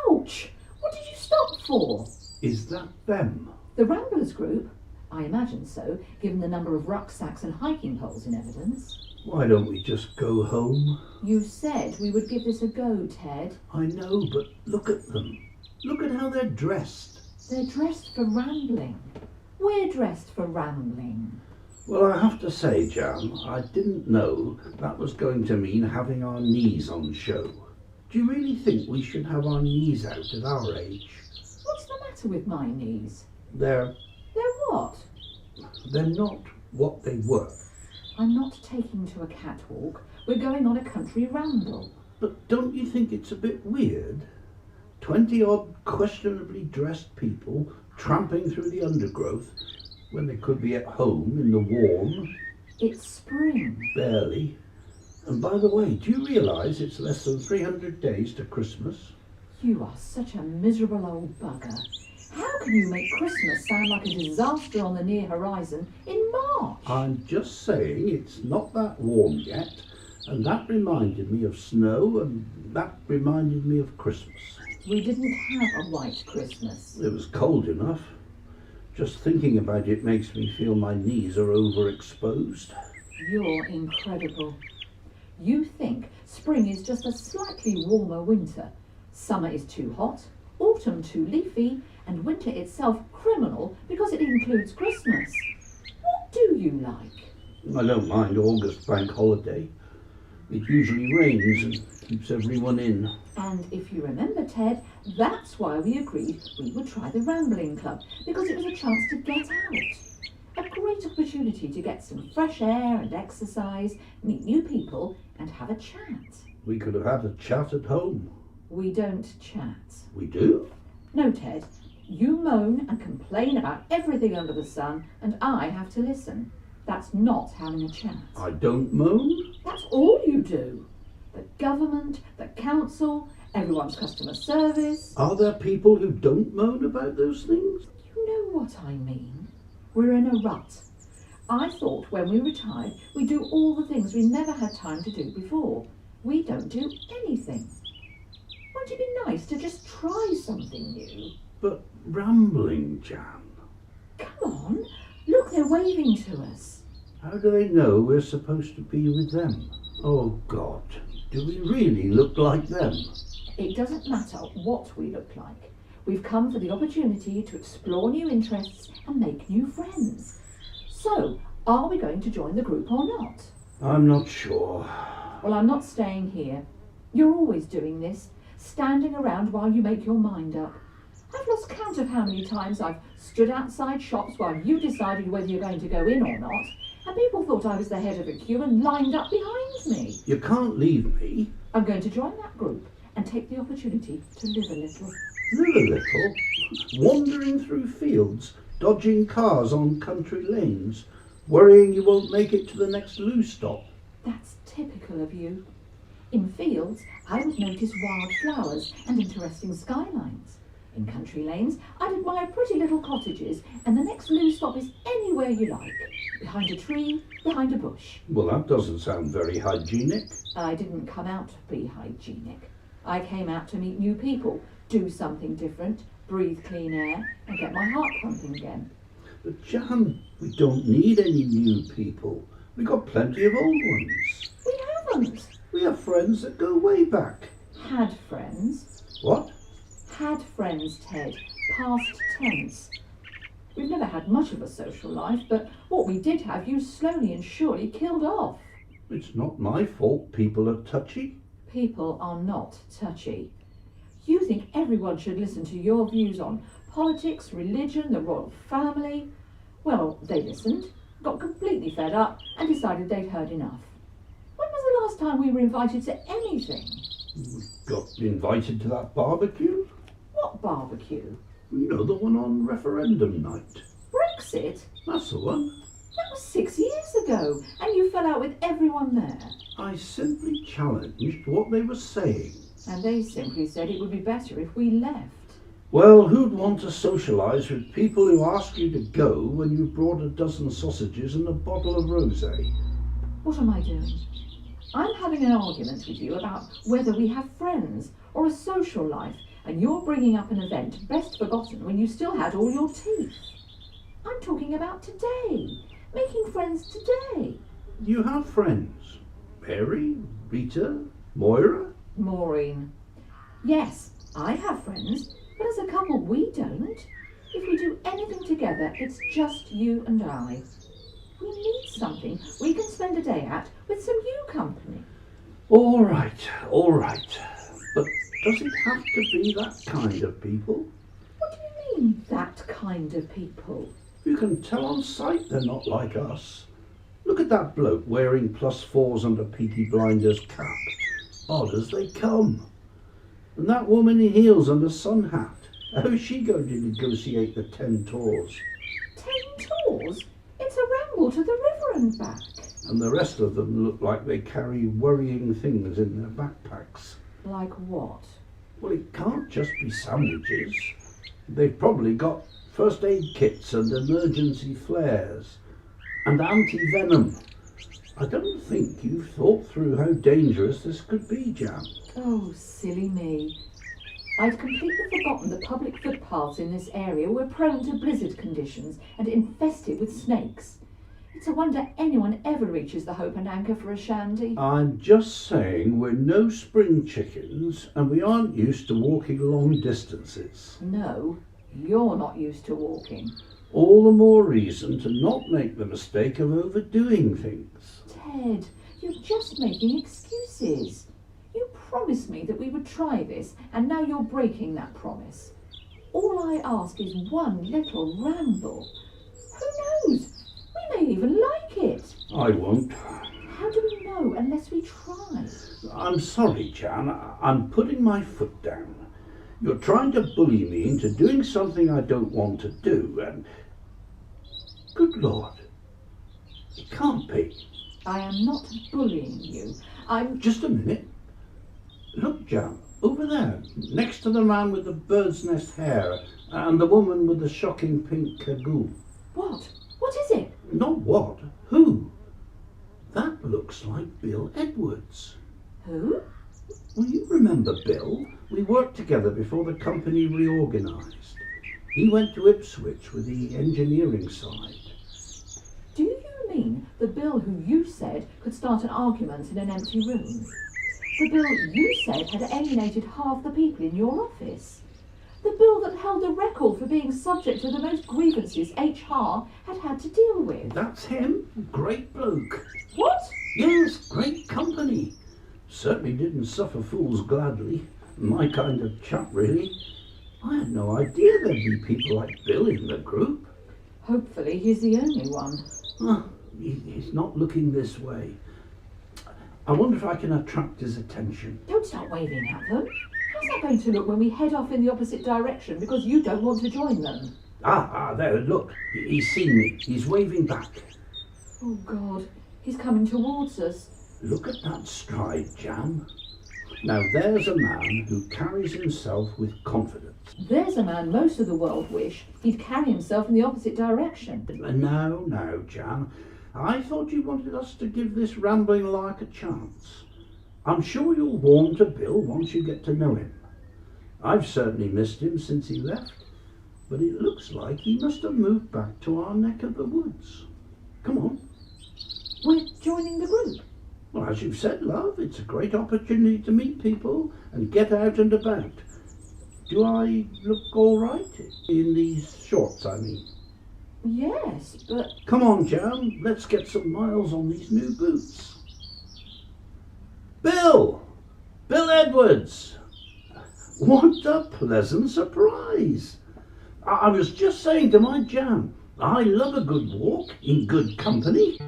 Ouch! What did you stop for? Is that them? The Ramblers group? I imagine so, given the number of rucksacks and hiking poles in evidence. Why don't we just go home? You said we would give this a go, Ted. I know, but look at them. Look at how they're dressed. They're dressed for rambling. We're dressed for rambling. Well, I have to say, Jan, I didn't know that was going to mean having our knees on show. Do you really think we should have our knees out at our age? What's the matter with my knees? They're what? They're not what they were. I'm not taking to a catwalk. We're going on a country ramble. But don't you think it's a bit weird? 20-odd questionably dressed people tramping through the undergrowth when they could be at home in the warm. It's spring. Barely. And by the way, do you realise it's less than 300 days to Christmas? You are such a miserable old bugger. How can you make Christmas sound like a disaster on the near horizon in March? I'm just saying it's not that warm yet, and that reminded me of snow, and that reminded me of Christmas. We didn't have a white Christmas. It was cold enough. Just thinking about it makes me feel my knees are overexposed. You're incredible. You think spring is just a slightly warmer winter. Summer is too hot, autumn too leafy, and winter itself criminal because it includes Christmas. What do you like? I don't mind August bank holiday. It usually rains and keeps everyone in. And if you remember, Ted, that's why we agreed we would try the Rambling Club, because it was a chance to get out. A great opportunity to get some fresh air and exercise, meet new people, and have a chat. We could have had a chat at home. We don't chat. We do? No, Ted. You moan and complain about everything under the sun, and I have to listen. That's not having a chat. I don't moan. That's all you do. The government, the council, everyone's customer service. Are there people who don't moan about those things? You know what I mean. We're in a rut. I thought when we retired we'd do all the things we never had time to do before. We don't do anything. Won't it be nice to just try something new? But rambling, Jan. Come on, look, they're waving to us. How do they know we're supposed to be with them? Oh God, do we really look like them? It doesn't matter what we look like. We've come for the opportunity to explore new interests and make new friends. So, are we going to join the group or not? I'm not sure. Well, I'm not staying here. You're always doing this, standing around while you make your mind up. I've lost count of how many times I've stood outside shops while you decided whether you're going to go in or not, and people thought I was the head of a queue and lined up behind me. You can't leave me. I'm going to join that group and take the opportunity to live a little. Live a little? Wandering through fields, dodging cars on country lanes, worrying you won't make it to the next loo stop. That's typical of you. In fields, I would notice wild flowers and interesting skylines. In country lanes, I'd admire pretty little cottages, and the next loo stop is anywhere you like. Behind a tree, behind a bush. Well, that doesn't sound very hygienic. I didn't come out to be hygienic. I came out to meet new people, do something different, breathe clean air, and get my heart pumping again. But Jan, we don't need any new people. We've got plenty of old ones. We haven't. We have friends that go way back. Had friends. What? Had friends, Ted. Past tense. We've never had much of a social life, but what we did have you slowly and surely killed off. It's not my fault people are touchy. People are not touchy. You think everyone should listen to your views on politics, religion, the royal family. Well, they listened, got completely fed up, and decided they'd heard enough. When was the last time we were invited to anything? We got invited to that barbecue. What barbecue? You know, the one on referendum night. Brexit? That's the one. That was 6 years ago, and you fell out with everyone there. I simply challenged what they were saying. And they simply said it would be better if we left. Well, who'd want to socialise with people who ask you to go when you've brought a dozen sausages and a bottle of rosé? What am I doing? I'm having an argument with you about whether we have friends or a social life, And you're bringing up an event best forgotten when you still had all your teeth. I'm talking about today. Making friends today. You have friends? Mary, Rita, Moira? Maureen. Yes, I have friends, but as a couple we don't. If we do anything together, it's just you and I. We need something we can spend a day at with some you company. All right. But does it have to be that kind of people? What do you mean, that kind of people? You can tell on sight they're not like us. Look at that bloke wearing +4s under Peaky Blinders' cap. Odd as they come. And that woman in heels and a sun hat. How's she going to negotiate the 10 tours? 10 tours? It's a ramble to the river and back. And the rest of them look like they carry worrying things in their backpacks. Like what? Well, it can't just be sandwiches. They've probably got first aid kits and emergency flares and anti-venom. I don't think you've thought through how dangerous this could be, Jan. Oh, silly me. I'd completely forgotten the public footpaths in this area were prone to blizzard conditions and infested with snakes. It's a wonder anyone ever reaches the Hope and Anchor for a shandy. I'm just saying we're no spring chickens and we aren't used to walking long distances. No, you're not used to walking. All the more reason to not make the mistake of overdoing things. Ted, you're just making excuses. You promised me that we would try this, and now you're breaking that promise. All I ask is one little ramble. Who knows? We may even like it. I won't. How do we know unless we try? I'm sorry, Jan. I'm putting my foot down. You're trying to bully me into doing something I don't want to do, and... Good Lord. It can't be. I am not bullying you. I'm... Just a minute. Look, Jan, over there, next to the man with the bird's nest hair and the woman with the shocking pink cagoule. What? What is it? Not what, who? That looks like Bill Edwards. Who? Well, you remember Bill? We worked together before the company reorganised. He went to Ipswich with the engineering side. Do you mean the Bill who you said could start an argument in an empty room? The Bill you said had alienated half the people in your office? The Bill that held the record for being subject to the most grievances HR had to deal with? That's him. Great bloke. What? Yes, great company. Certainly didn't suffer fools gladly. My kind of chap, really. I had no idea there'd be people like Bill in the group. Hopefully he's the only one. He's not looking this way. I wonder if I can attract his attention. Don't start waving at them. How's that going to look when we head off in the opposite direction because you don't want to join them? There, look. He's seen me. He's waving back. Oh, God. He's coming towards us. Look at that stride, Jan. Now there's a man who carries himself with confidence. There's a man most of the world wish he'd carry himself in the opposite direction. Now, Jan. I thought you wanted us to give this rambling lark a chance. I'm sure you'll warm to Bill once you get to know him. I've certainly missed him since he left, but it looks like he must have moved back to our neck of the woods. Come on. We're joining the group. Well, as you've said, love, it's a great opportunity to meet people and get out and about. Do I look all right? In these shorts, I mean. Yes, but... Come on, Jan, let's get some miles on these new boots. Bill Edwards! What a pleasant surprise! I was just saying to my Jan, I love a good walk in good company.